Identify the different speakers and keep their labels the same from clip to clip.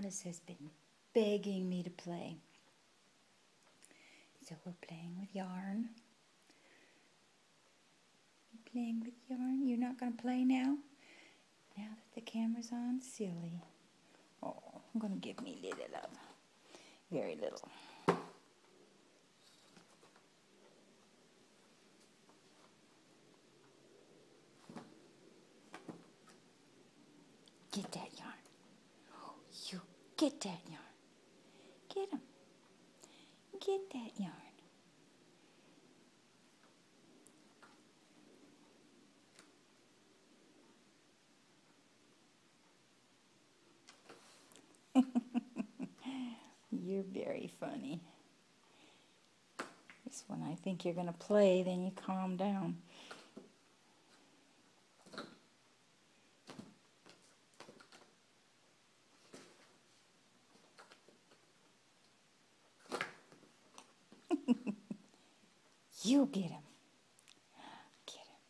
Speaker 1: Otis has been begging me to play. So we're playing with yarn. Playing with yarn. You're not going to play now? Now that the camera's on? Silly. Oh, I'm going to give me little love. Very little. Get that yarn. Oh, you get that yarn. Get him. Get that yarn. You're very funny. This when I think you're going to play, then you calm down. You get him. Get him.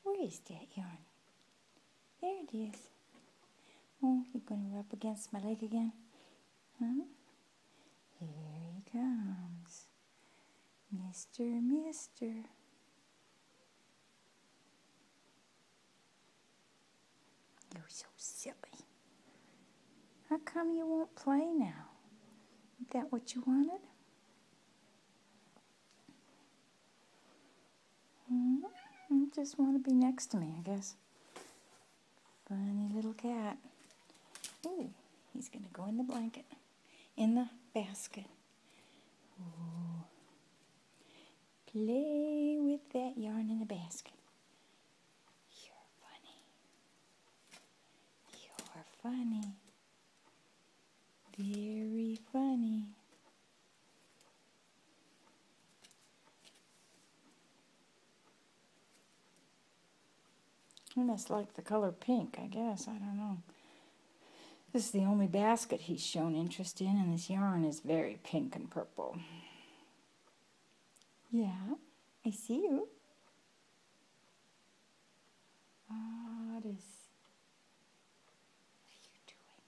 Speaker 1: Where is that yarn? There it is. Oh, you're going to rub against my leg again? Huh? Here he comes. Mister. You're so silly. How come you won't play now? Is that what you wanted? You just want to be next to me, I guess. Funny little cat. Ooh, he's going to go in the blanket. In the basket. Ooh. Play with that yarn in the basket. You're funny. You're funny. Very funny. He must like the color pink, I guess. I don't know. This is the only basket he's shown interest in, and this yarn is very pink and purple. Yeah, I see you. Otis. What are you doing?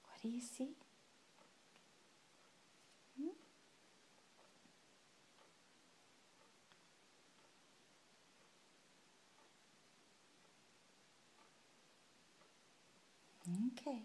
Speaker 1: What do you see? Okay.